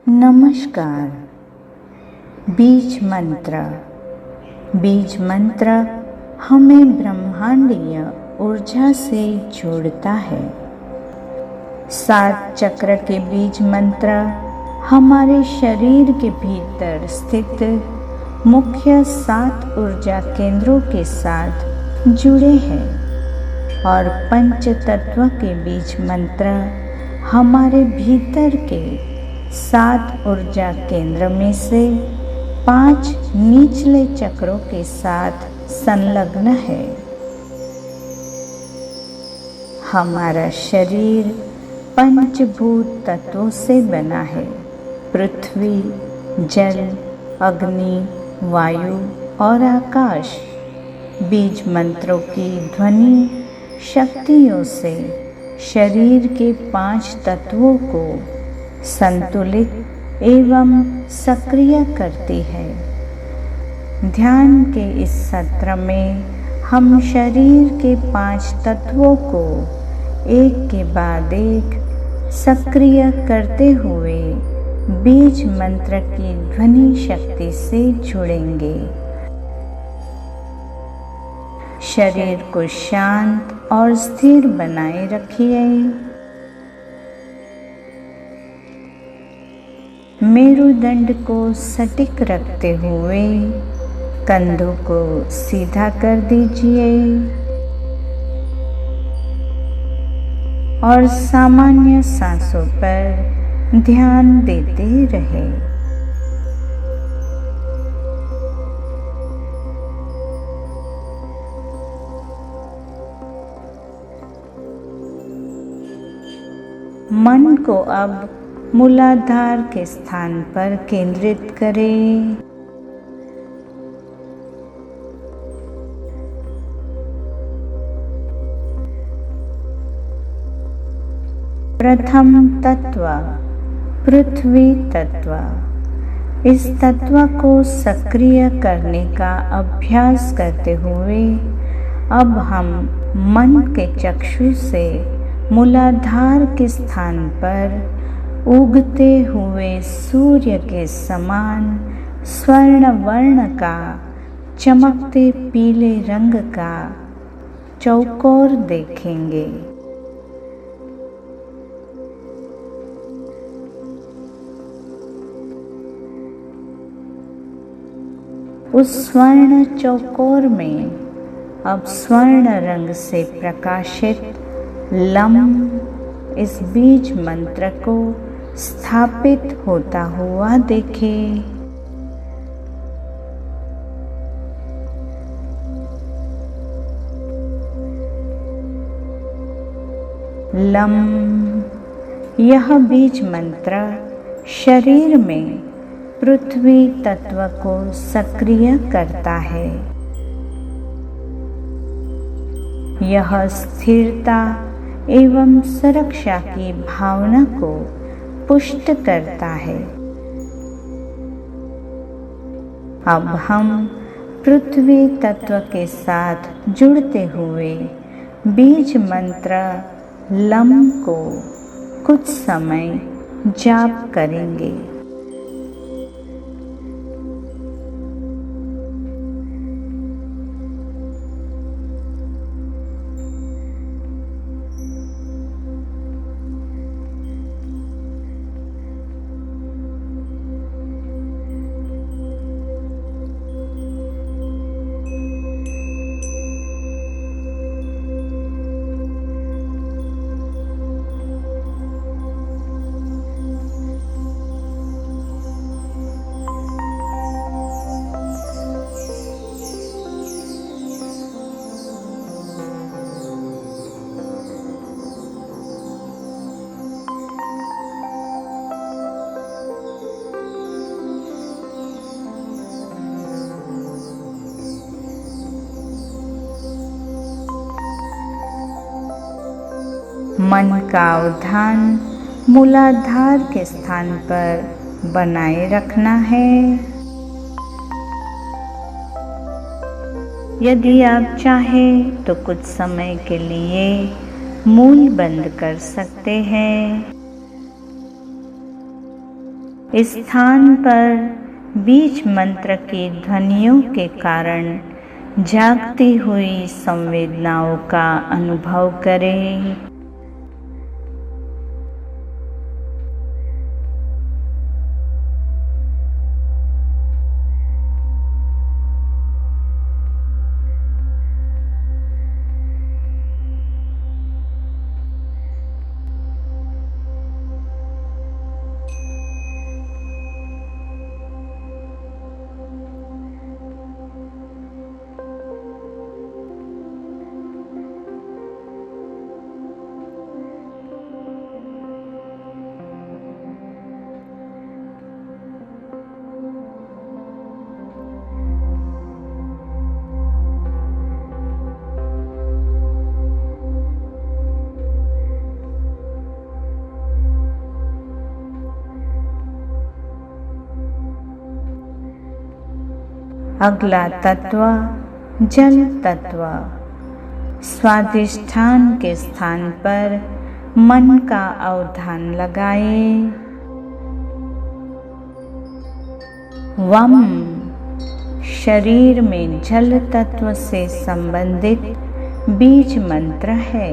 नमस्कार। बीज मंत्र। बीज मंत्र हमें ब्रह्मांडीय ऊर्जा से जोड़ता है। 7 चक्र के बीज मंत्र हमारे शरीर के भीतर स्थित मुख्य 7 ऊर्जा केंद्रों के साथ जुड़े हैं और पंच तत्व के बीज मंत्र हमारे भीतर के 7 ऊर्जा केंद्र में से 5 निचले चक्रों के साथ संलग्न है। हमारा शरीर पंचभूत तत्वों से बना है। पृथ्वी, जल, अग्नि, वायु और आकाश। बीज मंत्रों की ध्वनि शक्तियों से शरीर के 5 तत्वों को संतुलित एवं सक्रिय करती है। ध्यान के इस सत्र में हम शरीर के 5 तत्वों को एक के बाद एक सक्रिय करते हुए बीज मंत्र की ध्वनि शक्ति से जुड़ेंगे। शरीर को शांत और स्थिर बनाए रखिए। मेरुदंड को सटीक रखते हुए कंधों को सीधा कर दीजिए और सामान्य सांसों पर ध्यान देते रहें। मन को अब मूलाधार के स्थान पर केंद्रित करें। प्रथम तत्व पृथ्वी तत्व। इस तत्व को सक्रिय करने का अभ्यास करते हुए अब हम मन के चक्षु से मूलाधार के स्थान पर उगते हुए सूर्य के समान स्वर्ण वर्ण का चमकते पीले रंग का चौकोर देखेंगे। उस स्वर्ण चौकोर में अब स्वर्ण रंग से प्रकाशित लम इस बीज मंत्र को स्थापित होता हुआ देखें। लम यह बीज मंत्र शरीर में पृथ्वी तत्व को सक्रिय करता है। यह स्थिरता एवं सुरक्षा की भावना को पुष्ट करता है। अब हम पृथ्वी तत्व के साथ जुड़ते हुए बीज मंत्र लम को कुछ समय जाप करेंगे। मन का अवधान मूलाधार के स्थान पर बनाए रखना है। यदि आप चाहें तो कुछ समय के लिए मूल बंद कर सकते हैं। इस स्थान पर बीज मंत्र की ध्वनियों के कारण जागती हुई संवेदनाओं का अनुभव करें। अगला तत्व जल तत्व। स्वादिष्ठान के स्थान पर मन का अवधान लगाएं। वम शरीर में जल तत्व से संबंधित बीज मंत्र है।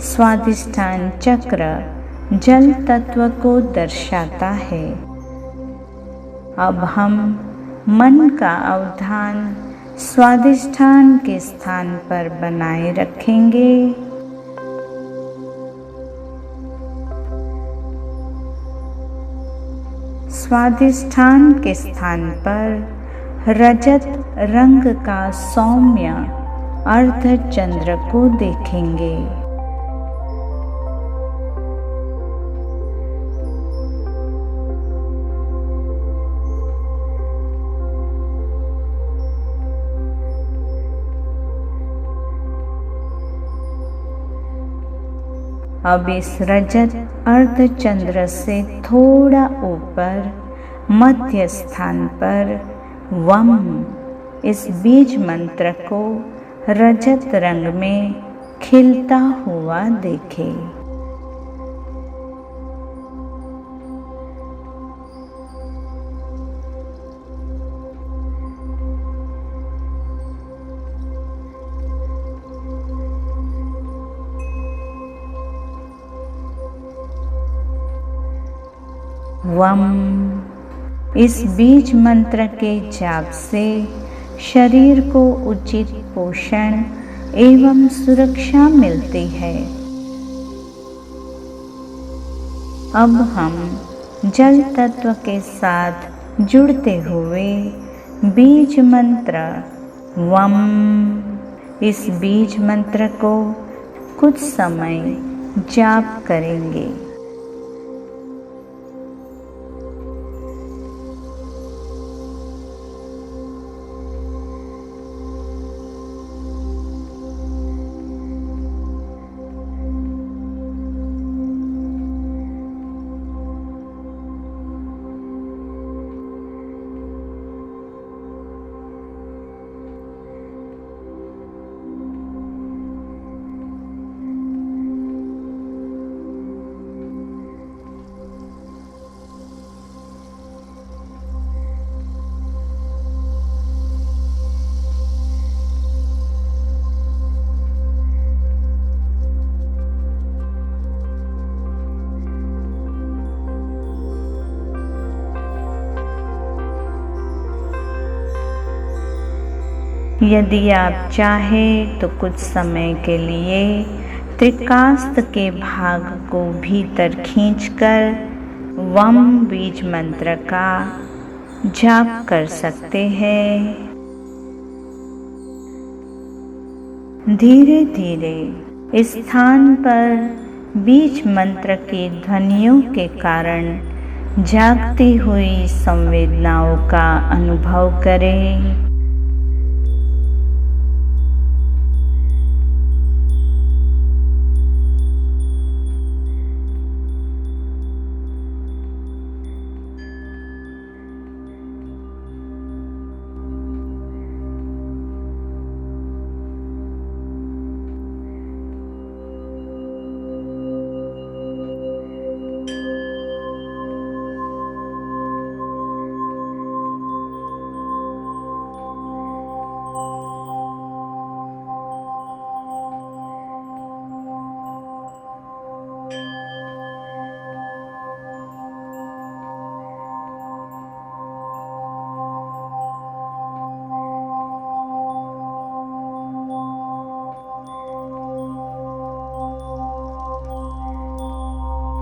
स्वादिष्ठान चक्र जल तत्व को दर्शाता है। अब हम मन का अवधान स्वादिष्ठान के स्थान पर बनाए रखेंगे। स्वादिष्ठान के स्थान पर रजत रंग का सौम्य अर्धचंद्र को देखेंगे। अब इस रजत अर्धचंद्र से थोड़ा ऊपर मध्य स्थान पर वम इस बीज मंत्र को रजत रंग में खिलता हुआ देखें। वम इस बीज मंत्र के जाप से शरीर को उचित पोषण एवं सुरक्षा मिलती है। अब हम जल तत्व के साथ जुड़ते हुए बीज मंत्र वम इस बीज मंत्र को कुछ समय जाप करेंगे। यदि आप चाहें तो कुछ समय के लिए त्रिकास्थ के भाग को भीतर खींचकर वम बीज मंत्र का जाप कर सकते हैं। धीरे धीरे इस स्थान पर बीज मंत्र की ध्वनियों के कारण जागती हुई संवेदनाओं का अनुभव करें।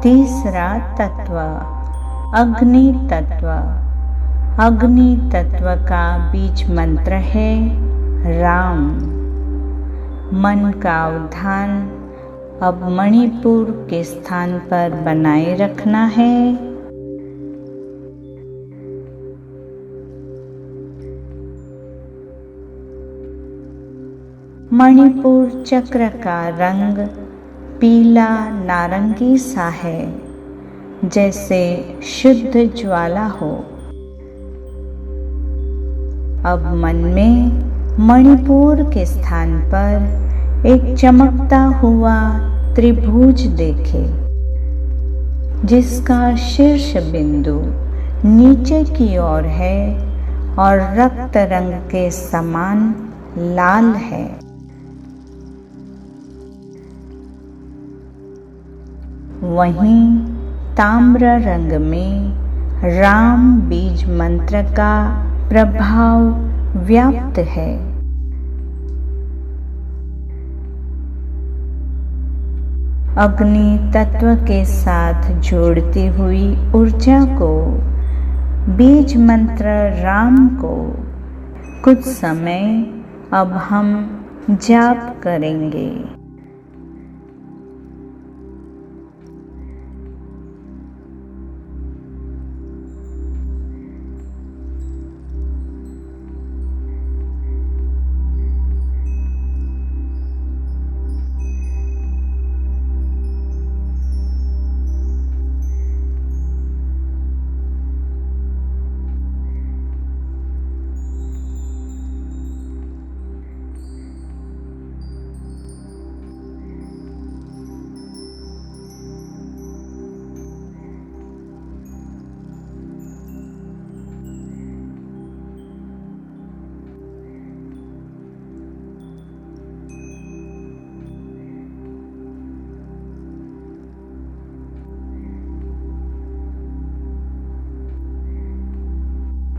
तीसरा तत्व अग्नि तत्व। अग्नि तत्व का बीज मंत्र है राम। मन का उद्यान अब मणिपुर के स्थान पर बनाए रखना है। मणिपुर चक्र का रंग पीला नारंगी सा है, जैसे शुद्ध ज्वाला हो। अब मन में मणिपुर के स्थान पर एक चमकता हुआ त्रिभुज देखे, जिसका शीर्ष बिंदु नीचे की ओर है और रक्त रंग के समान लाल है। वहीं ताम्र रंग में राम बीज मंत्र का प्रभाव व्याप्त है। अग्नि तत्व के साथ जोड़ती हुई ऊर्जा को, बीज मंत्र राम को कुछ समय अब हम जाप करेंगे।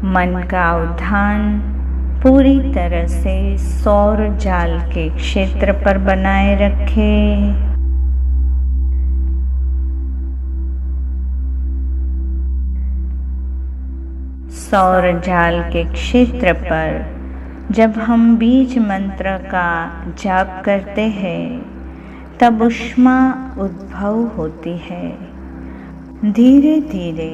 मन का उद्यान पूरी तरह से सौर जाल के क्षेत्र पर बनाए रखें। सौर जाल के क्षेत्र पर जब हम बीज मंत्र का जाप करते हैं, तब ऊष्मा उद्भव होती है। धीरे धीरे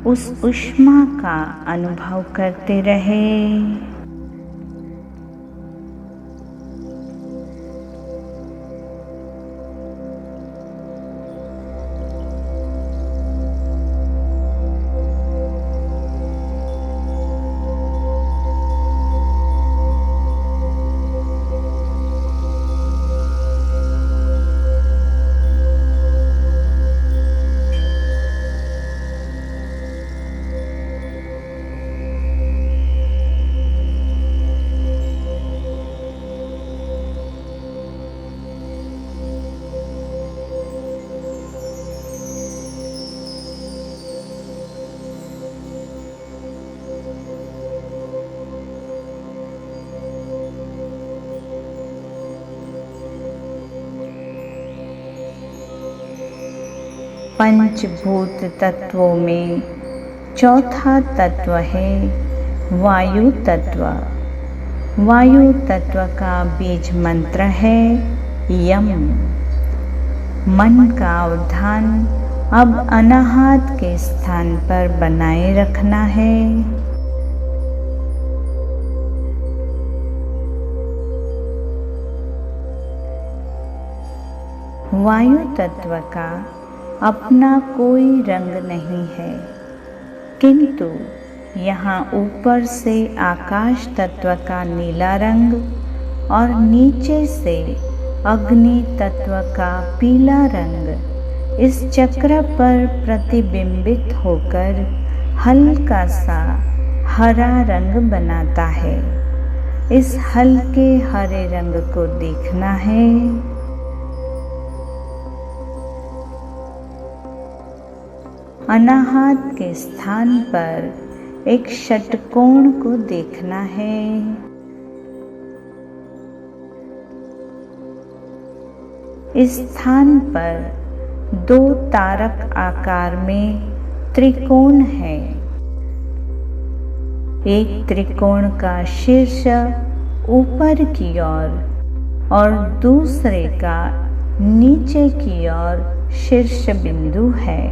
उस ऊष्मा का अनुभव करते रहें। पंचभूत तत्वों में चौथा तत्व है वायु तत्व। वायु तत्व का बीज मंत्र है यम। मन का उद्यान अब अनाहत के स्थान पर बनाए रखना है। वायु तत्व का अपना कोई रंग नहीं है, किंतु यहाँ ऊपर से आकाश तत्व का नीला रंग और नीचे से अग्नि तत्व का पीला रंग इस चक्र पर प्रतिबिंबित होकर हल्का सा हरा रंग बनाता है। इस हल्के हरे रंग को देखना है। अनाहत के स्थान पर एक षटकोण को देखना है। इस स्थान पर 2 तारक आकार में त्रिकोण है। एक त्रिकोण का शीर्ष ऊपर की ओर और दूसरे का नीचे की ओर शीर्ष बिंदु है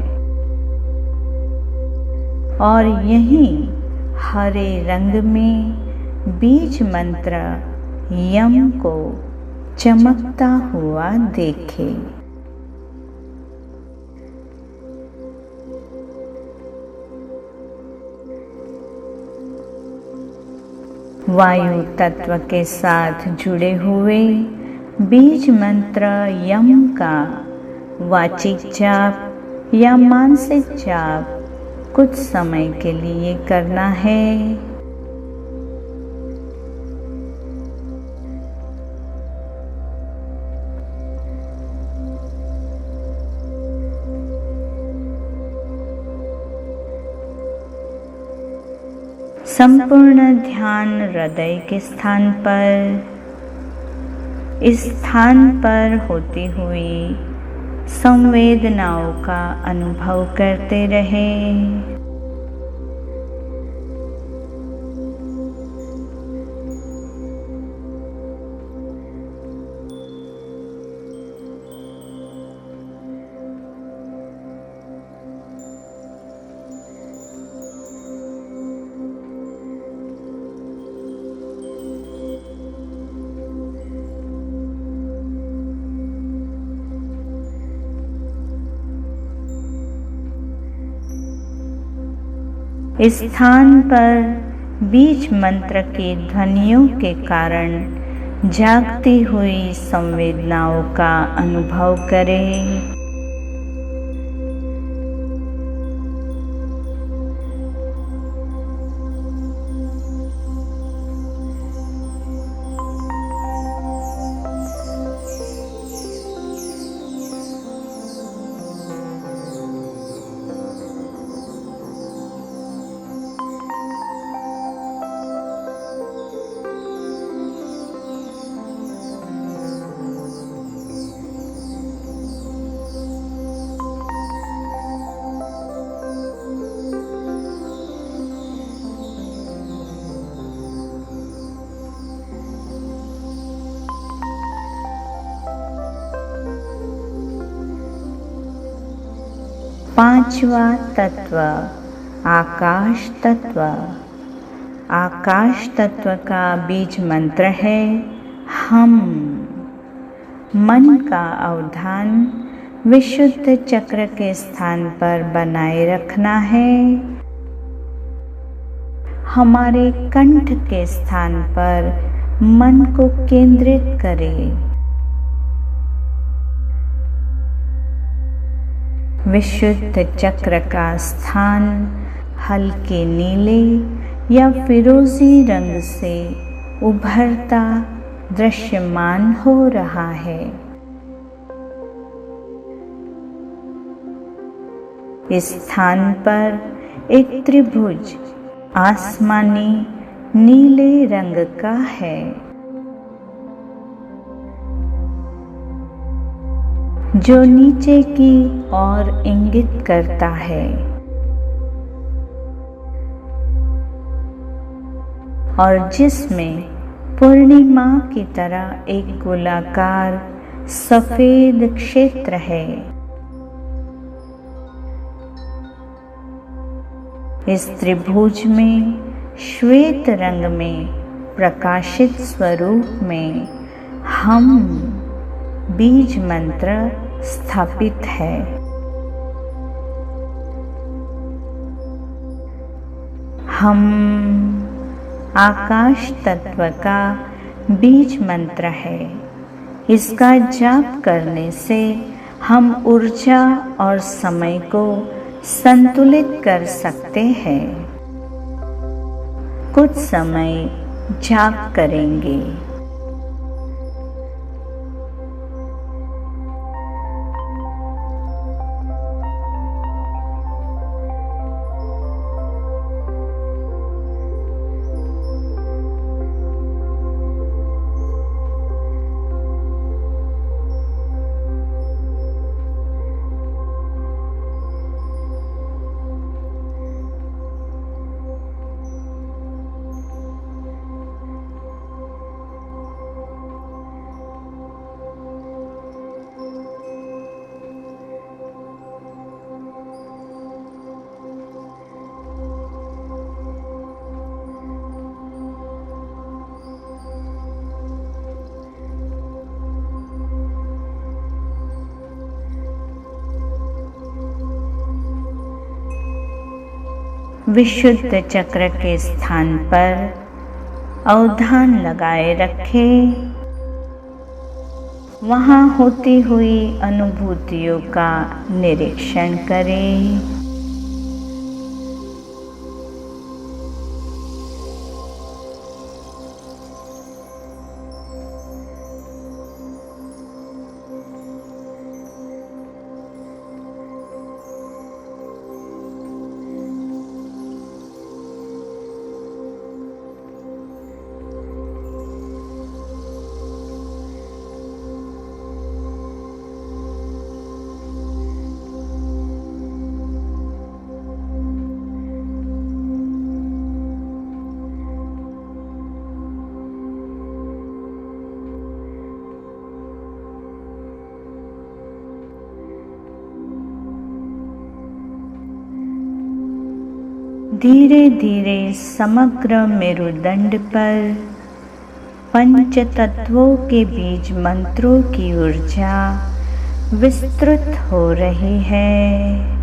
और यहीं हरे रंग में बीज मंत्र यम को चमकता हुआ देखे। वायु तत्व के साथ जुड़े हुए बीज मंत्र यम का वाचिक जाप या मानसिक जाप कुछ समय के लिए करना है। संपूर्ण ध्यान हृदय के स्थान पर, इस स्थान पर होती हुई संवेदनाओं का अनुभव करते रहें। इस स्थान पर बीज मंत्र की ध्वनियों के कारण जागती हुई संवेदनाओं का अनुभव करें। पांचवा तत्व आकाश तत्व। आकाश तत्व का बीज मंत्र है हम। मन का अवधान विशुद्ध चक्र के स्थान पर बनाए रखना है। हमारे कंठ के स्थान पर मन को केंद्रित करें। विशुद्ध चक्र का स्थान हल्के नीले या फिरोजी रंग से उभरता दृश्यमान हो रहा है। इस स्थान पर एक त्रिभुज आसमानी नीले रंग का है, जो नीचे की ओर इंगित करता है और जिसमें पूर्णिमा की तरह एक गोलाकार सफेद क्षेत्र है। इस त्रिभुज में श्वेत रंग में प्रकाशित स्वरूप में हम बीज मंत्र स्थापित है। हम आकाश तत्व का बीज मंत्र है। इसका जाप करने से हम ऊर्जा और समय को संतुलित कर सकते हैं। कुछ समय जाप करेंगे। विशुद्ध चक्र के स्थान पर अवधान लगाए रखे। वहाँ होती हुई अनुभूतियों का निरीक्षण करें। धीरे धीरे समग्र मेरुदंड पर पंच तत्वों के बीज मंत्रों की ऊर्जा विस्तृत हो रही है।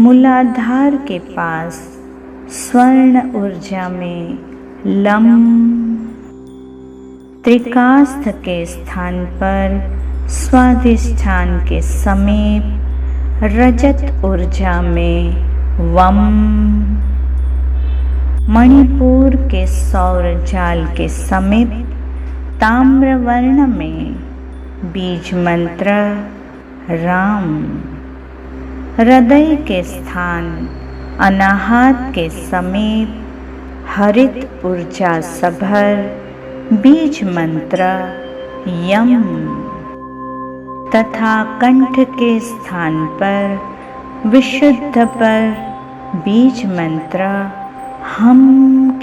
मूलाधार के पास स्वर्ण ऊर्जा में लम, त्रिकास्थ के स्थान पर स्वाधिष्ठान के समीप रजत ऊर्जा में वम, मणिपुर के सौर जाल के समीप ताम्र वर्ण में बीज मंत्र राम, हृदय के स्थान अनाहत के समीप हरित ऊर्जा सभर बीज मंत्र यम तथा कंठ के स्थान पर विशुद्ध पर बीज मंत्र हम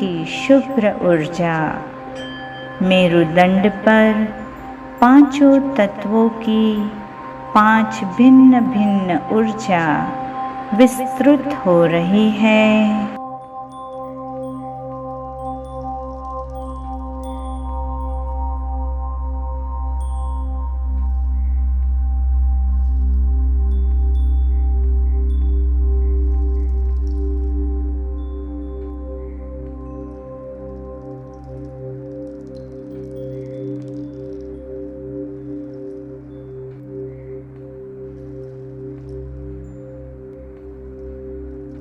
की शुभ्र ऊर्जा मेरुदंड पर पांचों तत्वों की 5 भिन्न भिन्न ऊर्जा विस्तृत हो रही है।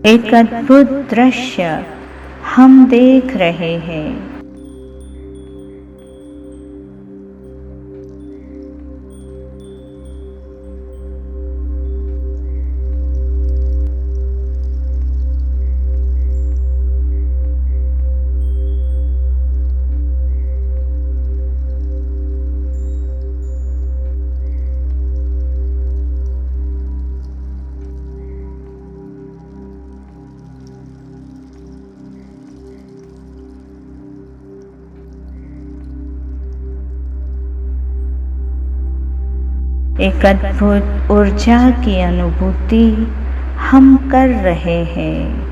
एक अद्भुत दृश्य हम देख रहे हैं। एक अद्भुत ऊर्जा की अनुभूति हम कर रहे हैं।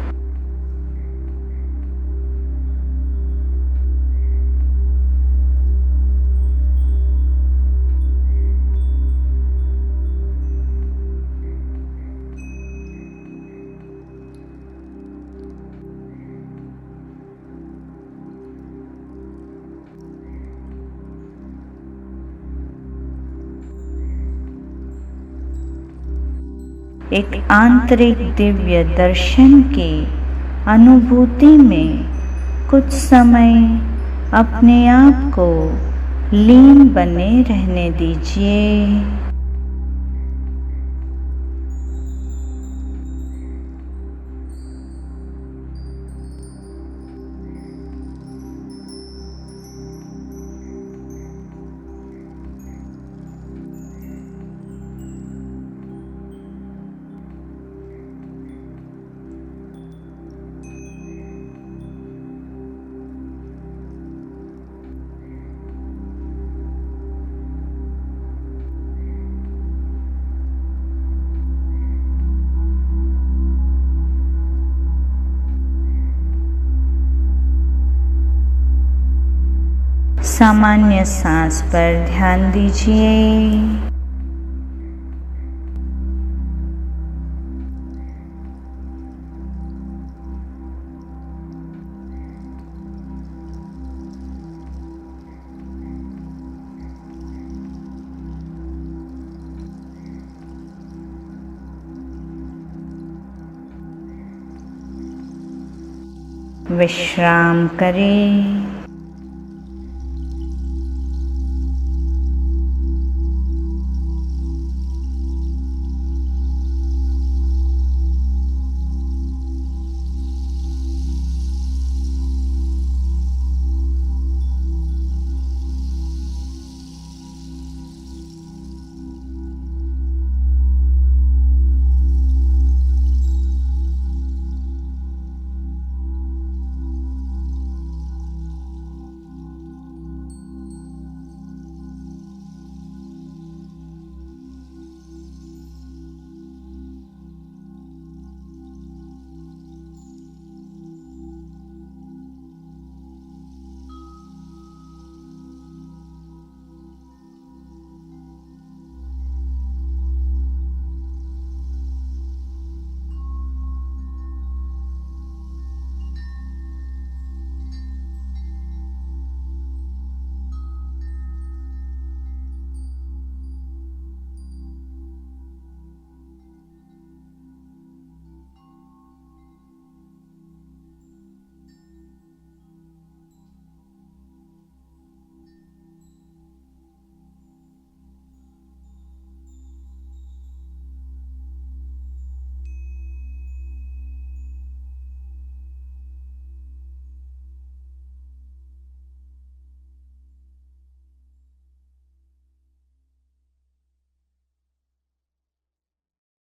एक आंतरिक दिव्य दर्शन की अनुभूति में कुछ समय अपने आप को लीन बने रहने दीजिए। सामान्य सांस पर ध्यान दीजिए। विश्राम करें।